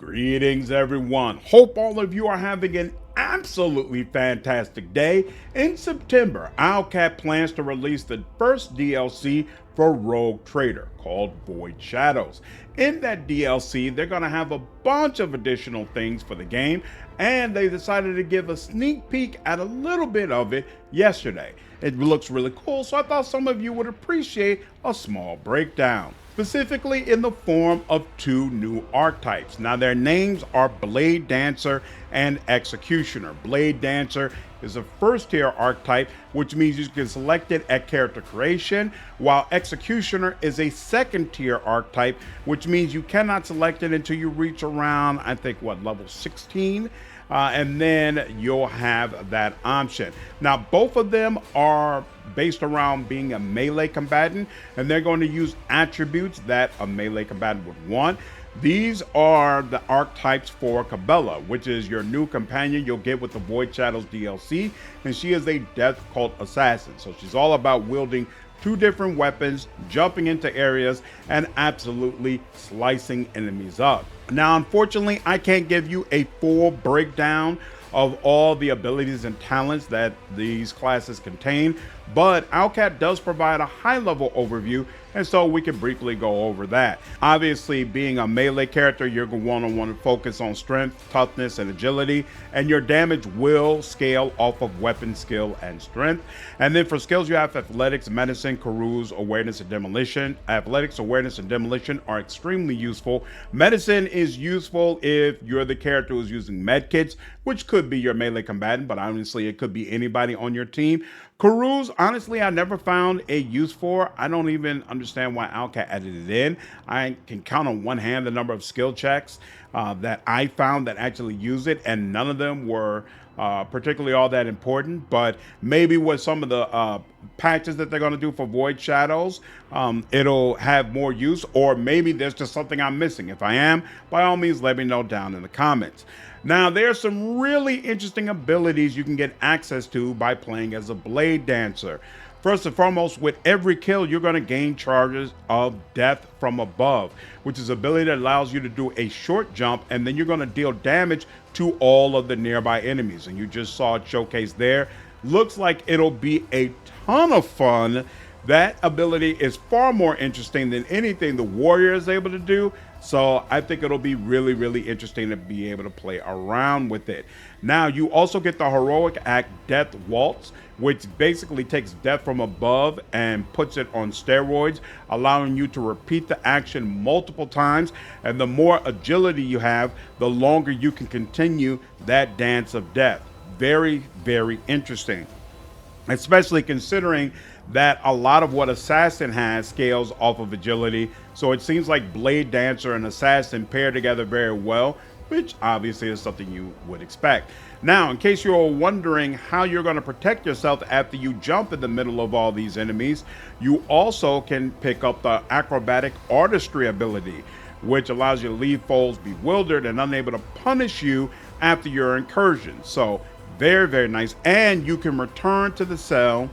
Greetings, everyone. Hope all of you are having an absolutely fantastic day. In September, Owlcat plans to release the first DLC for Rogue Trader called Void Shadows. In that DLC, they're going to have a bunch of additional things for the game, and they decided to give a sneak peek at a little bit of it yesterday. It looks really cool, so I thought some of you would appreciate a small breakdown, specifically in the form of two new archetypes. Now, their names are Blade Dancer and Executioner. Blade Dancer is a first tier archetype, which means you can select it at character creation, while Executioner is a second tier archetype, which means you cannot select it until you reach around, I think, level 16? And then you'll have that option. Now, both of them are based around being a melee combatant, and they're going to use attributes that a melee combatant would want. These are the archetypes for Cabela, which is your new companion you'll get with the Void Shadows DLC, and she is a death cult assassin. So she's all about wielding two different weapons, jumping into areas, and absolutely slicing enemies up. Now, unfortunately, I can't give you a full breakdown of all the abilities and talents that these classes contain, but Owlcat does provide a high-level overview, and so we can briefly go over that. Obviously, being a melee character, you're going to want to focus on strength, toughness, and agility, and your damage will scale off of weapon skill and strength. And then for skills, you have athletics, medicine, carouse, awareness, and demolition. Athletics, awareness, and demolition are extremely useful. Medicine is useful if you're the character who's using medkits, which could be your melee combatant, but honestly, it could be anybody on your team. Carouse, honestly, I never found a use for. I don't even understand why Owlcat added it in. I can count on one hand the number of skill checks that I found that actually use it, and none of them were particularly all that important. But maybe with some of the patches that they're going to do for Void Shadows, it'll have more use, or maybe there's just something I'm missing. If I am, by all means, let me know down in the comments. Now, there's some really interesting abilities you can get access to by playing as a Blade Dancer. First and foremost, with every kill, you're going to gain charges of death from above, which is an ability that allows you to do a short jump, and then you're going to deal damage to all of the nearby enemies. And you just saw it showcased there. Looks like it'll be a ton of fun. That ability is far more interesting than anything the warrior is able to do. So I think it'll be really, really interesting to be able to play around with it. Now, you also get the Heroic Act Death Waltz, which basically takes death from above and puts it on steroids, allowing you to repeat the action multiple times. And the more agility you have, the longer you can continue that dance of death. Very, very interesting, especially considering that a lot of what Assassin has scales off of agility. So it seems like Blade Dancer and Assassin pair together very well, which obviously is something you would expect. Now, in case you're wondering how you're going to protect yourself after you jump in the middle of all these enemies, you also can pick up the Acrobatic Artistry ability, which allows you to leave foes bewildered and unable to punish you after your incursion. So very, very nice. And you can return to the cell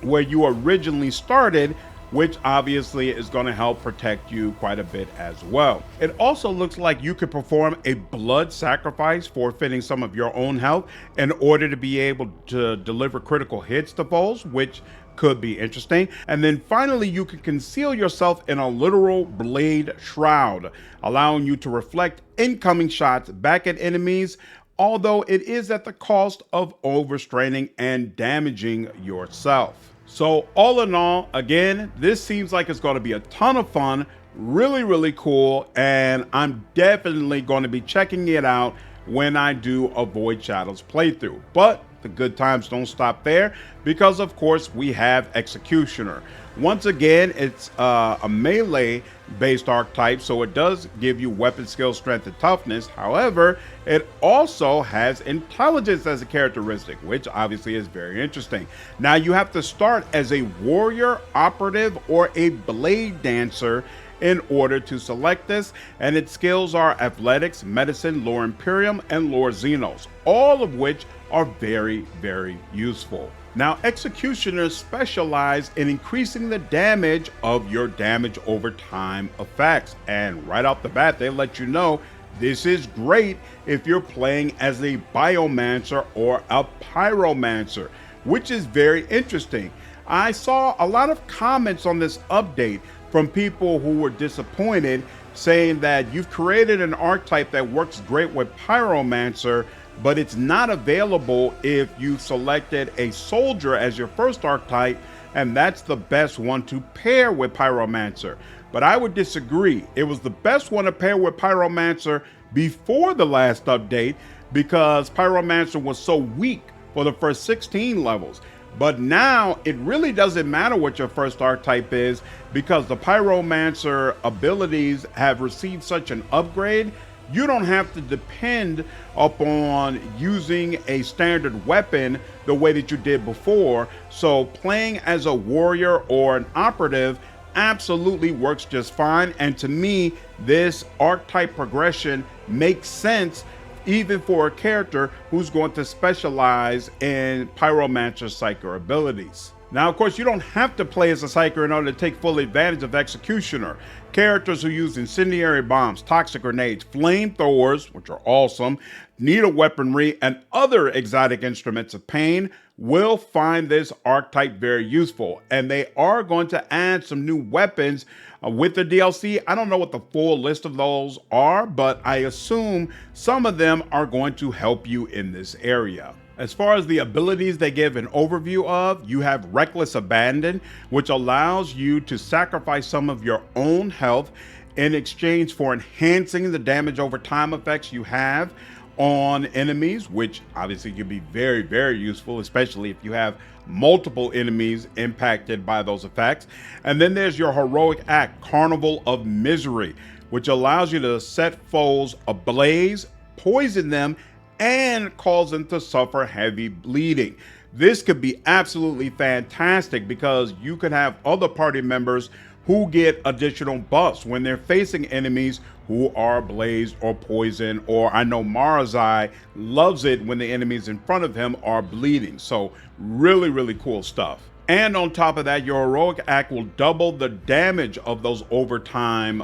where you originally started, which obviously is going to help protect you quite a bit as well. It also looks like you could perform a blood sacrifice, forfeiting some of your own health in order to be able to deliver critical hits to foes, which could be interesting. And then finally, you can conceal yourself in a literal blade shroud, allowing you to reflect incoming shots back at enemies, although it is at the cost of overstraining and damaging yourself. So all in all, again, this seems like it's going to be a ton of fun, really, really cool, and I'm definitely going to be checking it out when I do a Void Shadows playthrough. But the good times don't stop there, because of course we have Executioner. Once again, it's a melee based archetype, so it does give you weapon skill, strength, and toughness. However, it also has intelligence as a characteristic, which obviously is very interesting. Now, you have to start as a warrior, operative, or a blade dancer in order to select this, and its skills are athletics, medicine, lore imperium, and lore xenos, all of which are very, very useful. Now, Executioners specialize in increasing the damage of your damage over time effects, and right off the bat they let you know This is great if you're playing as a Biomancer or a Pyromancer, which is very interesting. I saw a lot of comments on this update from people who were disappointed, saying that you've created an archetype that works great with Pyromancer, but it's not available if you selected a soldier as your first archetype, and that's the best one to pair with Pyromancer. But I would disagree. It was the best one to pair with Pyromancer before the last update because Pyromancer was so weak for the first 16 levels. But now it really doesn't matter what your first archetype is because the Pyromancer abilities have received such an upgrade. You don't have to depend upon using a standard weapon the way that you did before. So playing as a warrior or an operative absolutely works just fine. And to me, this archetype progression makes sense even for a character who's going to specialize in Pyromancer Psyker abilities. Now, of course, you don't have to play as a Psyker in order to take full advantage of Executioner. Characters who use incendiary bombs, toxic grenades, flamethrowers, which are awesome, needle weaponry, and other exotic instruments of pain will find this archetype very useful. And they are going to add some new weapons with the DLC. I don't know what the full list of those are, but I assume some of them are going to help you in this area. As far as the abilities they give an overview of, you have Reckless Abandon, which allows you to sacrifice some of your own health in exchange for enhancing the damage over time effects you have on enemies, which obviously can be very, very useful, especially if you have multiple enemies impacted by those effects. And then there's your Heroic Act, Carnival of Misery, which allows you to set foes ablaze, poison them, and cause them to suffer heavy bleeding. This could be absolutely fantastic because you could have other party members who get additional buffs when they're facing enemies who are blazed or poisoned, or I know Marazai loves it when the enemies in front of him are bleeding. So really, really cool stuff. And on top of that, your Heroic Act will double the damage of those overtime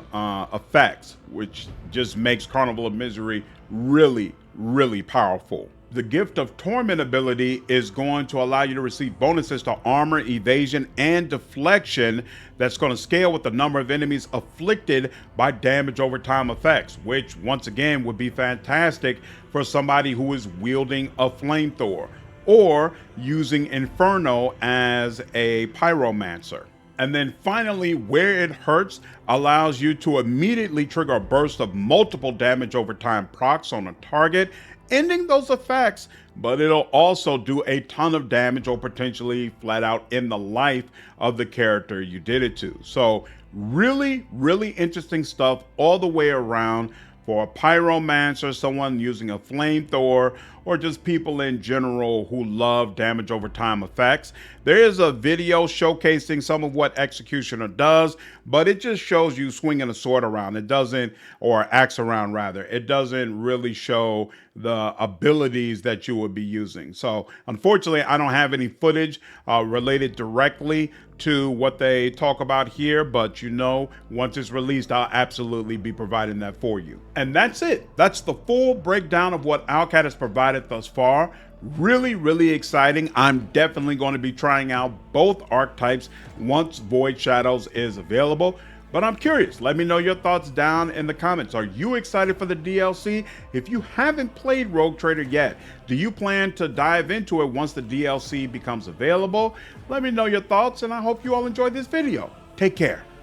effects, which just makes Carnival of Misery really, really powerful. The Gift of Torment ability is going to allow you to receive bonuses to armor, evasion, and deflection that's going to scale with the number of enemies afflicted by damage over time effects, which once again would be fantastic for somebody who is wielding a flamethrower or using Inferno as a Pyromancer. And then finally, Where It Hurts allows you to immediately trigger a burst of multiple damage over time procs on a target, ending those effects, but it'll also do a ton of damage or potentially flat out end the life of the character you did it to. So really, really interesting stuff all the way around for a Pyromancer, someone using a flamethrower, or just people in general who love damage over time effects. There is a video showcasing some of what Executioner does, but it just shows you swinging a sword around. It doesn't, or axe around rather. It doesn't really show the abilities that you would be using. So unfortunately, I don't have any footage related directly to what they talk about here, but you know, once it's released, I'll absolutely be providing that for you. And that's it. That's the full breakdown of what Owlcat has provided thus far. Really, really exciting. I'm definitely going to be trying out both archetypes once Void Shadows is available. But I'm curious, let me know your thoughts down in the comments. Are you excited for the DLC? If you haven't played Rogue Trader yet, do you plan to dive into it once the DLC becomes available? Let me know your thoughts, and I hope you all enjoyed this video. Take care.